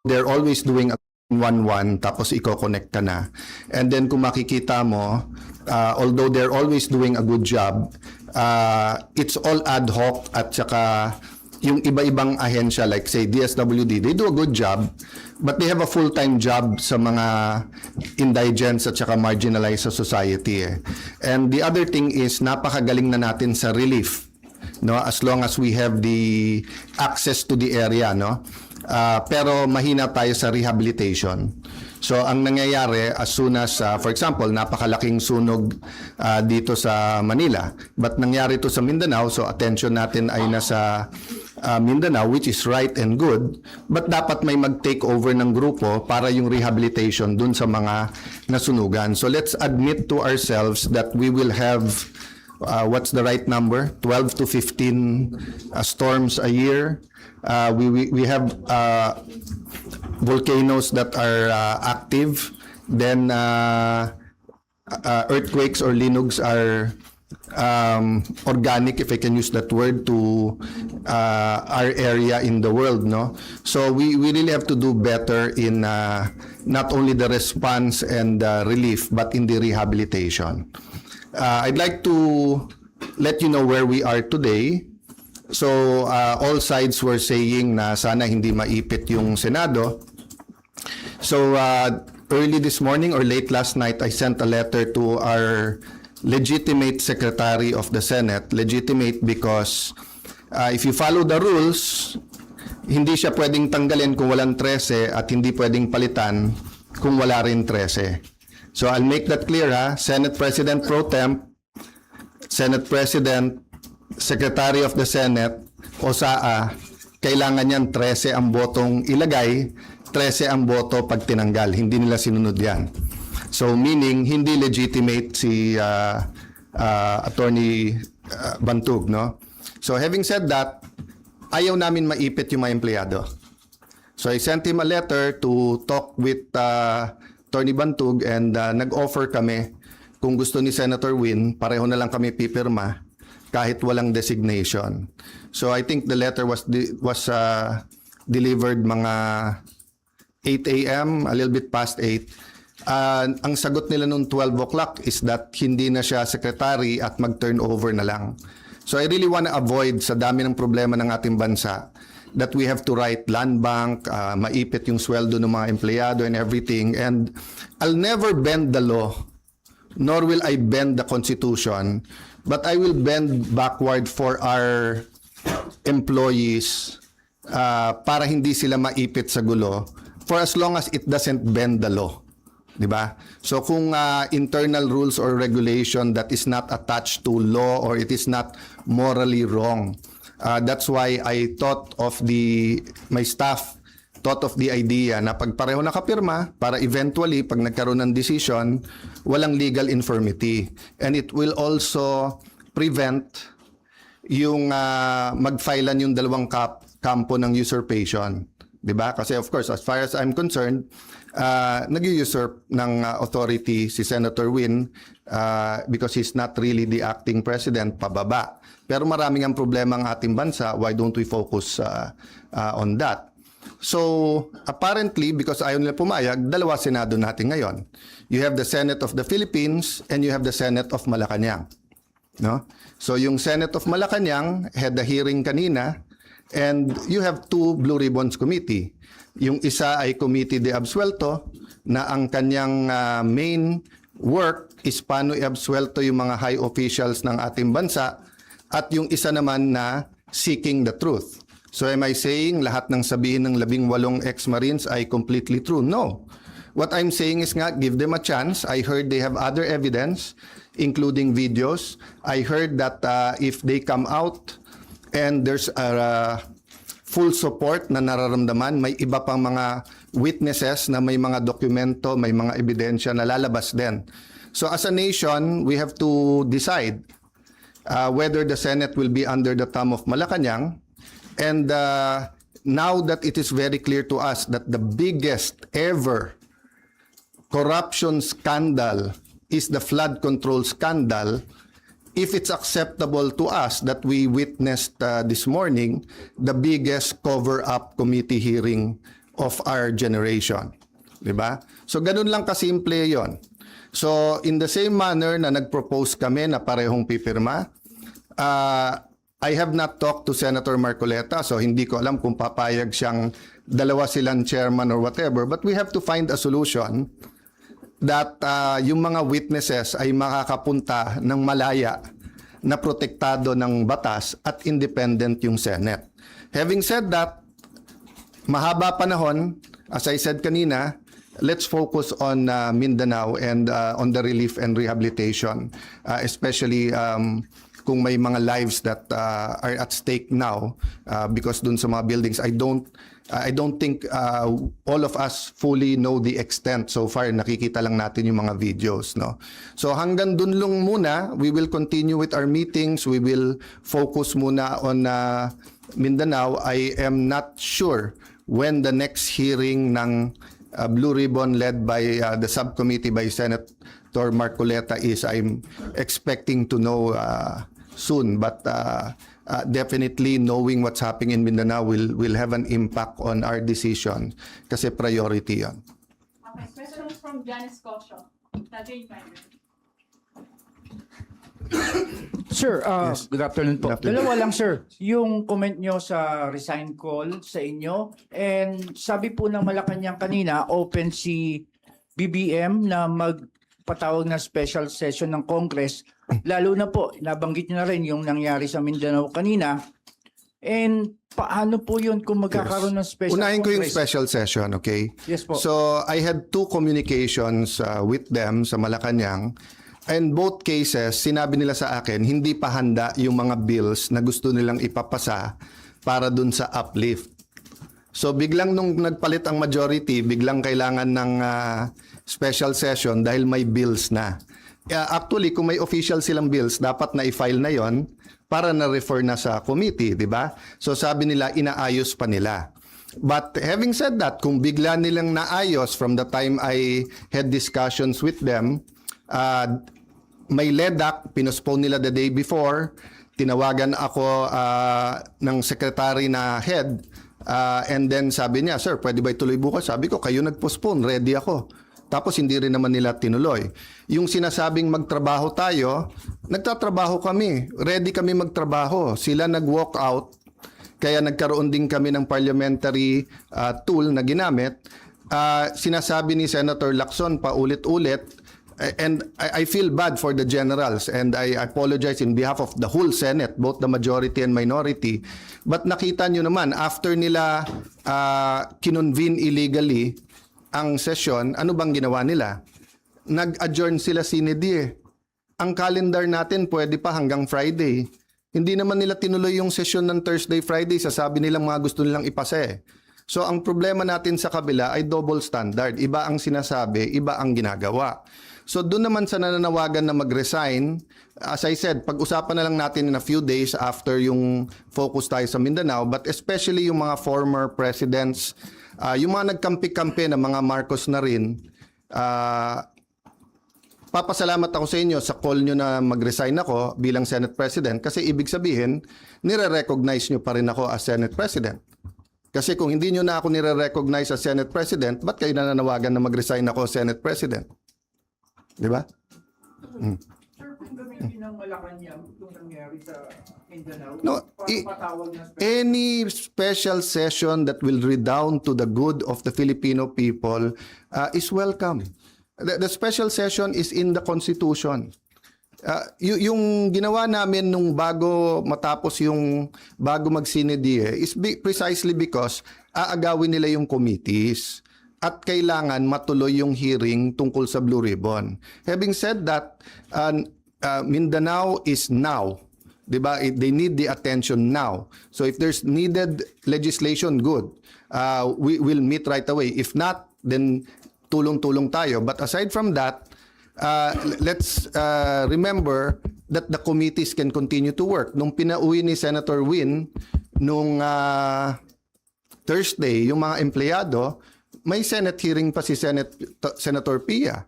they're always doing a 1-1 tapos i-connect ka na. And then kung makikita mo, although they're always doing a good job, it's all ad hoc at saka yung iba-ibang ahensya like say DSWD, they do a good job but they have a full-time job sa mga indigents at saka marginalized sa society. And the other thing is napakagaling na natin sa relief, no, as long as we have the access to the area, no. Pero mahina tayo sa rehabilitation. So ang nangyayari as soon as for example napakalaking sunog dito sa Manila but nangyari to sa Mindanao, so attention natin ay nasa Mindanao, which is right and good, but dapat may mag-take over ng grupo para yung rehabilitation dun sa mga nasunugan. So let's admit to ourselves that we will have what's the right number? 12 to 15 storms a year. We have volcanoes that are active. Then earthquakes or linugs are organic, if I can use that word, to our area in the world, no? So we really have to do better in not only the response and relief, but in the rehabilitation. I'd like to let you know where we are today. So all sides were saying na sana hindi maipit yung Senado. So early this morning or late last night, I sent a letter to our legitimate Secretary of the Senate. Legitimate because if you follow the rules, hindi siya pwedeng tanggalin kung walang 13 at hindi pwedeng palitan kung wala rin 13. So I'll make that clear, ha? Senate President Pro Temp, Senate President, Secretary of the Senate, o SAA, kailangan yan 13 ang botong ilagay, 13 ang boto pag tinanggal. Hindi nila sinunod yan. So meaning, hindi legitimate si Attorney Bantug, no? So having said that, ayaw namin maipit yung mga empleyado. So I sent him a letter to talk with Attorney Bantug and nag-offer kami kung gusto ni Senator Win, pareho na lang kami pipirma kahit walang designation. So I think the letter was delivered mga 8 a.m., a little bit past 8. Ang sagot nila noong 12 o'clock is that hindi na siya secretary at mag-turn over na lang. So I really want to avoid sa dami ng problema ng ating bansa that we have to write land bank, maipit yung sweldo ng mga empleyado and everything. And I'll never bend the law, nor will I bend the Constitution, but I will bend backward for our employees para hindi sila maipit sa gulo for as long as it doesn't bend the law. Diba? So kung internal rules or regulation that is not attached to law or it is not morally wrong, that's why I thought of my staff thought of the idea na pag pareho nakapirma para eventually pag nagkaroon ng decision, walang legal infirmity. And it will also prevent yung magfilean yung dalawang kampo ng usurpation. Diba? Kasi of course, as far as I'm concerned, nag-usurp ng authority si Senator Win because he's not really the acting president, pababa. Pero maraming ang problema ang ating bansa, why don't we focus on that? So, apparently, because ayaw nila pumayag, dalawa Senado natin ngayon. You have the Senate of the Philippines and you have the Senate of Malacanang. No? So, yung Senate of Malacanang had the hearing kanina and you have two Blue Ribbons Committee. Yung isa ay Committee de Absuelto na ang kanyang main work is paano i-absuelto yung mga high officials ng ating bansa at yung isa naman na seeking the truth. So am I saying lahat ng sabihin ng 18 ex-Marines ay completely true? No. What I'm saying is nga, give them a chance. I heard they have other evidence, including videos. I heard that if they come out and there's a full support na nararamdaman, may iba pang mga witnesses na may mga dokumento, may mga ebidensya na lalabas din. So as a nation, we have to decide whether the Senate will be under the thumb of Malacanang. And now that it is very clear to us that the biggest ever corruption scandal is the flood control scandal, if it's acceptable to us that we witnessed this morning, the biggest cover-up committee hearing of our generation. Diba? So ganun lang kasimple yon. So in the same manner na nag-propose kami na parehong pipirma, I have not talked to Senator Marcoleta, so hindi ko alam kung papayag siyang dalawa silang chairman or whatever, but we have to find a solution that yung mga witnesses ay makakapunta ng malaya na protektado ng batas at independent yung Senate. Having said that, mahaba panahon, as I said kanina, let's focus on Mindanao and on the relief and rehabilitation, especially kung may mga lives that are at stake now because dun sa mga buildings, I don't think all of us fully know the extent. So far, nakikita lang natin yung mga videos, no? So hanggang dun lang muna, we will continue with our meetings. We will focus muna on Mindanao. I am not sure when the next hearing ng Blue Ribbon led by the subcommittee by Senator Marcoleta is. I'm expecting to know soon, but definitely knowing what's happening in Mindanao will have an impact on our decision kasi priority yon. Okay, question from Janice Cosio. Tajay Minor. Sir, good afternoon po. Good afternoon. Dalawa lang, sir. Yung comment nyo sa resign call sa inyo, and sabi po ng Malacanang kanina, open si BBM na magpatawag na special session ng Congress. Lalo na po, nabanggit nyo na rin yung nangyari sa Mindanao kanina. And paano po yun kung magkakaroon ng special Unahin ko yung Congress? special session, okay? Yes po. So I had 2 communications with them sa Malacanang. And both cases, sinabi nila sa akin, hindi pa handa yung mga bills na gusto nilang ipapasa para dun sa uplift. So biglang nung nagpalit ang majority, biglang kailangan ng special session dahil may bills na. Actually, kung may official silang bills, dapat na i-file na yon para na-refer na sa committee, di ba? So sabi nila, inaayos pa nila. But having said that, kung bigla nilang naayos from the time I had discussions with them, may LEDAC, pinospone nila the day before, tinawagan ako ng secretary na head, and then sabi niya, sir, pwede ba ituloy bukas? Sabi ko, kayo nag-postpone, ready ako. Tapos hindi rin naman nila tinuloy. Yung sinasabing magtrabaho tayo, nagtatrabaho kami. Ready kami magtrabaho. Sila nag-walk out, kaya nagkaroon din kami ng parliamentary tool na ginamit. Sinasabi ni Senator Lacson paulit-ulit, and I feel bad for the generals, and I apologize in behalf of the whole Senate, both the majority and minority. But nakita nyo naman, after nila kinonvene illegally ang session, ano bang ginawa nila? Nag-adjourn sila sine die. Ang calendar natin pwede pa hanggang Friday. Hindi naman nila tinuloy yung session ng Thursday, Friday. Sasabi nilang mga gusto nilang ipasa eh. So ang problema natin sa kabila ay double standard. Iba ang sinasabi, iba ang ginagawa. So doon naman sa nananawagan na mag-resign, as I said, pag-usapan na lang natin in a few days after yung focus tayo sa Mindanao, but especially yung mga former presidents, yung mga nagkampi-kampi na mga Marcos na rin, papasalamat ako sa inyo sa call nyo na mag-resign ako bilang Senate President kasi ibig sabihin, nire-recognize nyo pa rin ako as Senate President. Kasi kung hindi nyo na ako nire-recognize as Senate President, ba't kayo nananawagan na mag-resign ako as Senate President? Di ba? Sir, kung gamitin ng Malacanang itong nangyari sa Mindanao, No, patawag na any special session that will redound to the good of the Filipino people is welcome. The special session is in the Constitution. Yung ginawa namin nung bago matapos yung bago mag-sinedie is precisely because aagawin nila yung committees at kailangan matuloy yung hearing tungkol sa Blue Ribbon. Having said that, Mindanao is now. Diba? They need the attention now. So if there's needed legislation, good. We will meet right away. If not, then tulong-tulong tayo. But aside from that, let's remember that the committees can continue to work. Nung pinauwi ni Senator Win, nung Thursday, yung mga empleyado, may Senate hearing pa si Senator Pia.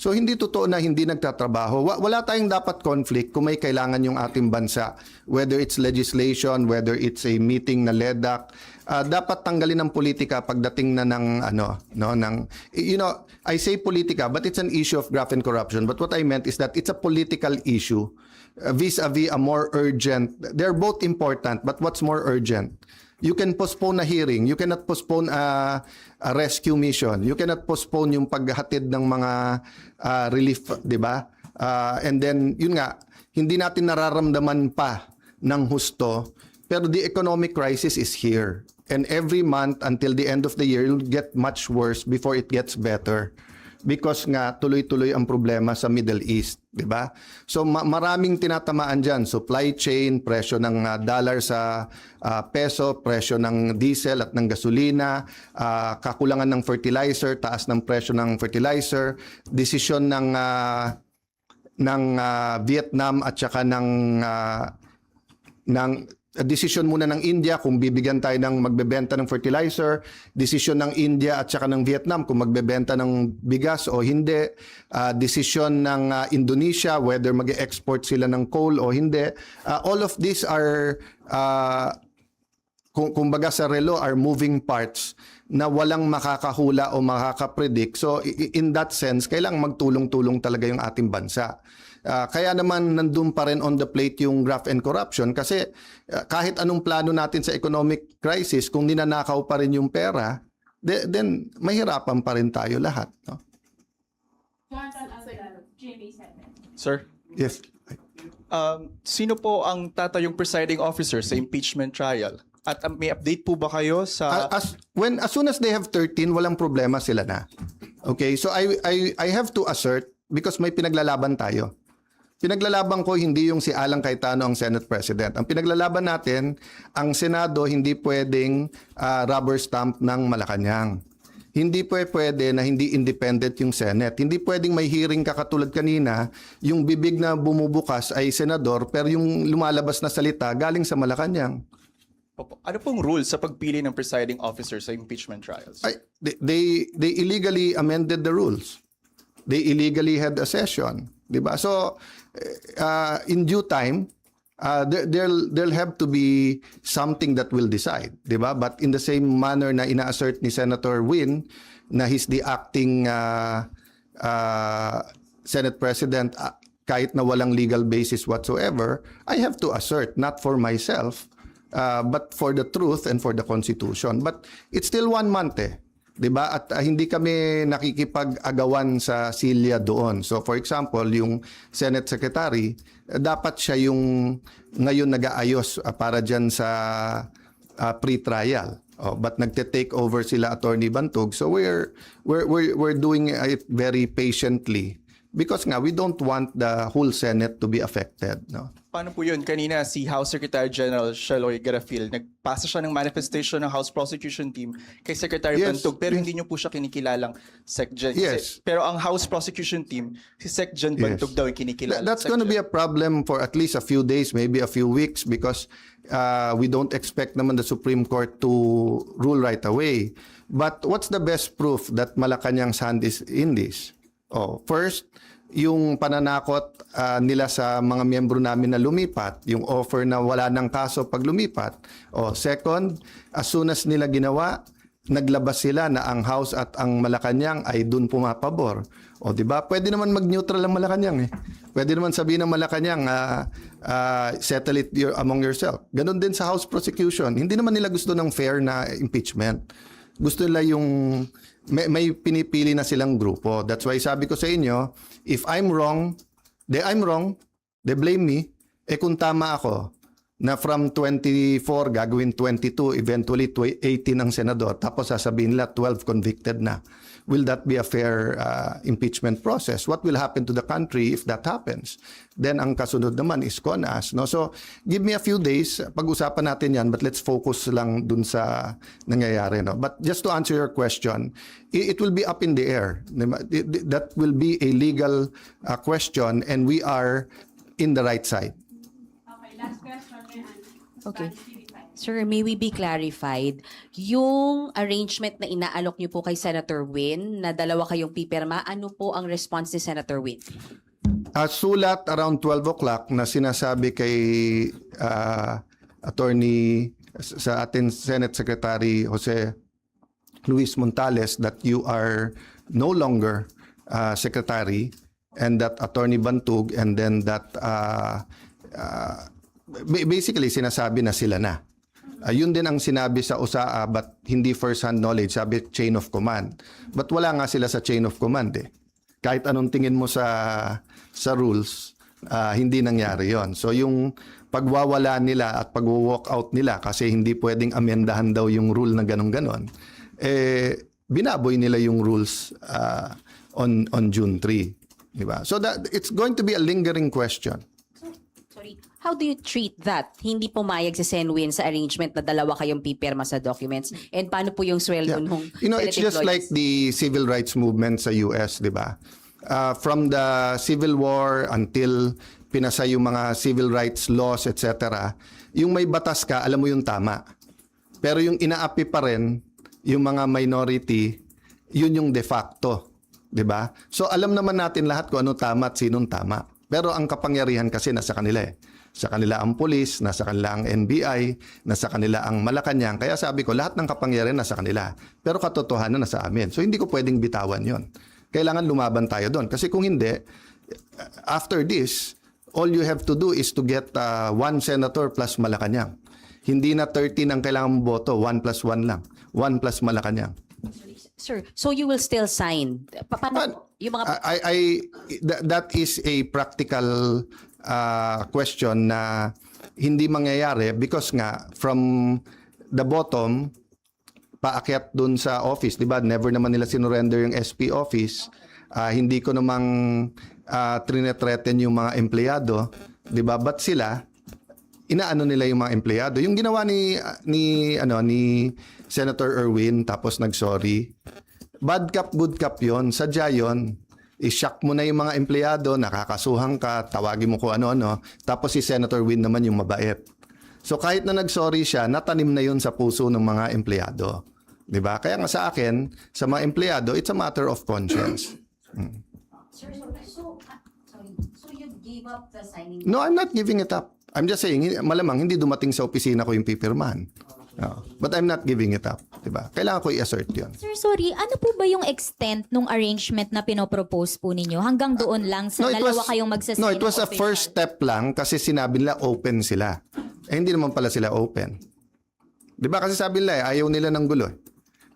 So hindi totoo na hindi nagtatrabaho. Wala tayong dapat conflict kung may kailangan yung ating bansa. Whether it's legislation, whether it's a meeting na LEDAC, dapat tanggalin ng politika pagdating na ng I say politika, but it's an issue of graft and corruption. But what I meant is that it's a political issue vis-a-vis a more urgent. They're both important, but what's more urgent? You can postpone a hearing. You cannot postpone a rescue mission. You cannot postpone yung paghatid ng mga relief, di ba? And then, yun nga, hindi natin nararamdaman pa ng husto, pero the economic crisis is here. And every month until the end of the year, it'll get much worse before it gets better. Because nga, tuloy-tuloy ang problema sa Middle East, di ba? So maraming tinatamaan dyan. Supply chain, presyo ng dollar sa peso, presyo ng diesel at ng gasolina, kakulangan ng fertilizer, taas ng presyo ng fertilizer, desisyon ng Vietnam at saka ng desisyon muna ng India kung bibigyan tayo ng magbebenta ng fertilizer, desisyon ng India at saka ng Vietnam kung magbebenta ng bigas o hindi, desisyon ng Indonesia whether mag-export sila ng coal o hindi. All of these are kumbaga sa relo are moving parts na walang makakahula o makakapredict. So in that sense, kailangang magtulong-tulong talaga yung ating bansa. Kaya naman nandun pa rin on the plate yung graft and corruption kasi kahit anong plano natin sa economic crisis, kung ninanakaw pa rin yung pera, then mahirapan pa rin tayo lahat. No? Jonathan Alvarado, GMA7. Sir, Yes. sino po ang tatayong presiding officer sa impeachment trial? At may update po ba kayo sa... As soon as they have 13, walang problema sila na. Okay, so I have to assert because may pinaglalaban tayo. Pinaglalaban ko hindi yung si Alan Cayetano ang Senate President. Ang pinaglalaban natin, ang Senado hindi pwedeng rubber stamp ng Malacanang. Hindi pwede na hindi independent yung Senate. Hindi pwedeng may hearing ka katulad kanina, yung bibig na bumubukas ay senador pero yung lumalabas na salita galing sa Malacanang. Ano pong rules sa pagpili ng presiding officer sa impeachment trials? They illegally amended the rules. They illegally had a session, 'di ba? So in due time there'll have to be something that will decide, 'di ba? But in the same manner na ina-assert ni Senator Win na he's the acting Senate President kahit na walang legal basis whatsoever, I have to assert not for myself but for the truth and for the Constitution. But it's still 1 month 'di ba? At hindi kami nakikipag-agawan sa silya doon. So for example, yung Senate Secretary, dapat siya yung ngayon nag-aayos para diyan sa pre-trial. But nagte-take over sila Attorney Bantog. So we're doing it very patiently because nga we don't want the whole Senate to be affected, no? Paano po yun? Kanina si House Secretary General Sheloy Garafil, nagpasa siya ng manifestation ng House Prosecution Team kay Secretary Yes, Bantog pero hindi niyo po siya kinikilalang SecGen. Yes. Pero ang House Prosecution Team, si SecGen Bantog daw yung kinikilala. That's going to be a problem for at least a few days, maybe a few weeks because we don't expect naman the Supreme Court to rule right away. But what's the best proof that Malacanang's hand is in this? First, yung pananakot nila sa mga miyembro namin na lumipat, yung offer na wala ng kaso pag lumipat. Second, as soon as nila ginawa, naglabas sila na ang House at ang Malacanang ay dun pumapabor. Di ba? Pwede naman mag-neutral ang Malacanang Pwede naman sabihin ng Malacanang, settle it among yourself. Ganon din sa House prosecution. Hindi naman nila gusto ng fair na impeachment. Gusto nila yung may pinipili na silang grupo. That's why sabi ko sa inyo, if I'm wrong, they blame me. Kung tama ako, na from 24 gagawin 22, eventually 18 ang senador, tapos sasabihin nila 12 convicted na. Will that be a fair impeachment process? What will happen to the country if that happens? Then ang kasunod naman is CONAS. No? So give me a few days, pag-usapan natin yan, but let's focus lang dun sa nangyayari. No? But just to answer your question, it will be up in the air. That will be a legal question and we are in the right side. Okay, last question kay Anna. Okay. Sir, may we be clarified, yung arrangement na inaalok niyo po kay Senator Win, na dalawa kayong pipirma, ano po ang response ni Senator Win? Sulat around 12 o'clock na sinasabi kay attorney sa ating Senate Secretary Jose Luis Montales that you are no longer secretary, and that Attorney Bantug, and then that basically sinasabi na sila na. Yun din ang sinabi sa USAA, but hindi first-hand knowledge, sabi chain of command. But wala nga sila sa chain of command eh. Kahit anong tingin mo sa rules, hindi nangyari yon. So yung pagwawala nila at pag-walk out nila kasi hindi pwedeng amendahan daw yung rule na ganon-ganon, binaboy nila yung rules on June 3. Diba? So that it's going to be a lingering question. Sorry, how do you treat that? Hindi pumayag si Sen Win sa arrangement na dalawa kayong pipirma sa documents? And paano po yung sweldo nung It's Senate just like employees? the civil rights movement sa US, di ba? From the Civil War until pinasa yung mga civil rights laws, etc., yung may batas ka, alam mo yung tama. Pero yung inaapi pa rin, yung mga minority, yun yung de facto. Di ba? So alam naman natin lahat kung ano tama at sinong tama. Pero ang kapangyarihan kasi nasa kanila eh. Sa kanila ang pulis, nasa kanila ang NBI, nasa kanila ang Malacanang. Kaya sabi ko, lahat ng kapangyarihan nasa kanila. Pero katotohanan nasa amin. So hindi ko pwedeng bitawan yon. Kailangan lumaban tayo doon. Kasi kung hindi, after this, all you have to do is to get one senator plus Malacanang. Hindi na 13 ang kailangan mong boto, 1 plus 1 lang. 1 plus Malacanang. Sir, so you will still sign? Paano yung mga... That is a practical question na hindi mangyayari because nga from the bottom paakyat dun sa office, di ba? Never naman nila sinurrender yung SP office. Hindi ko namang trinethreaten yung mga empleyado, di ba? But sila, inaano nila yung mga empleyado. Yung ginawa ni Senator Erwin tapos nag-sorry. Bad cop, good cop yon. Sadya yon. I-shock mo na yung mga empleyado, nakakasuhan ka, tawagin mo kung ano-ano. Tapos si Senator Win naman yung mabait. So kahit na nag-sorry siya, natanim na yun sa puso ng mga empleyado. Diba? Kaya nga sa akin, sa mga empleyado, it's a matter of conscience. Sir, so you gave up the signing? No, I'm not giving it up. I'm just saying, malamang hindi dumating sa opisina ko yung pipirmahan. No. But I'm not giving it up. Diba? Kailangan ko i-assert yun. Sir, sorry, ano po ba yung extent nung arrangement na pinopropose po ninyo? Hanggang doon lang sa dalawa kayong magsasign? No, it was a first step lang kasi sinabi nila open sila. Hindi naman pala sila open. Diba? Kasi sabi nila ayaw nila ng gulo.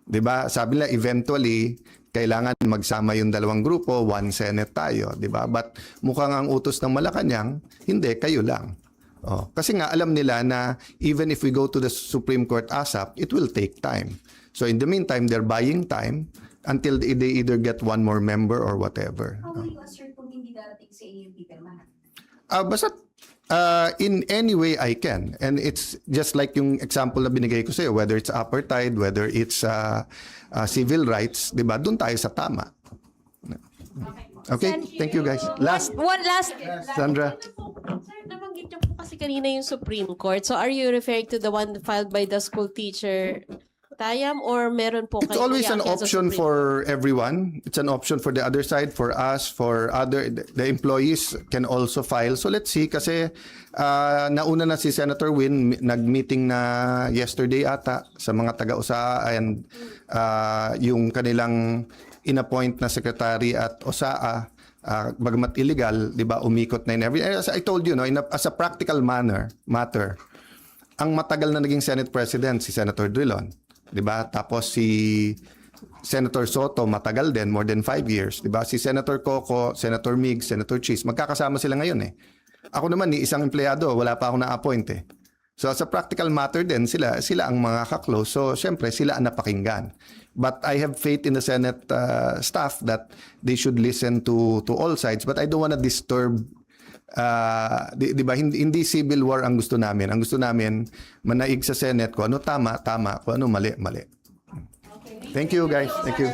Diba? Sabi nila eventually, kailangan magsama yung dalawang grupo, one Senate tayo. Diba? But mukhang ang utos ng Malacanang, hindi, kayo lang. Kasi nga alam nila na even if we go to the Supreme Court ASAP, it will take time. So in the meantime, they're buying time until they either get one more member or whatever. How will you assert kung hindi darating sa inyo yung pipirmahan? Basta in any way I can. And it's just like yung example na binigay ko sa'yo, whether it's apartheid, whether it's civil rights, di ba? Doon tayo sa tama. Okay, thank you guys. One last. Sandra. Sir, nabanggit niyo po kasi kanina yung Supreme Court. So are you referring to the one filed by the school teacher, Tayam, or meron po It's always an iakyat sa option Supreme for everyone. It's an option for the other side, for us, for the employees can also file. So let's see kasi nauna na si Senator Win, nag-meeting na yesterday ata sa mga taga-USAA and yung kanilang inappoint na secretary at USAA, bagamat illegal, di ba, umikot na in every... As I told you, no, as a practical matter, ang matagal na naging Senate President, si Senator Drilon, di ba? Tapos si Senator Soto, matagal din, more than 5 years, di ba? Si Senator Coco, Senator Mig, Senator Cheese, magkakasama sila ngayon eh. Ako naman, ni isang empleyado, wala pa ako na-appoint eh. So as a practical matter din, sila ang mga kaklose. So syempre, sila ang napakinggan. But I have faith in the Senate staff that they should listen to all sides. But I don't want to disturb, di ba, hindi civil war ang gusto namin. Ang gusto namin, manaig sa Senate kung ano tama, kung ano mali. Thank you guys. Thank you.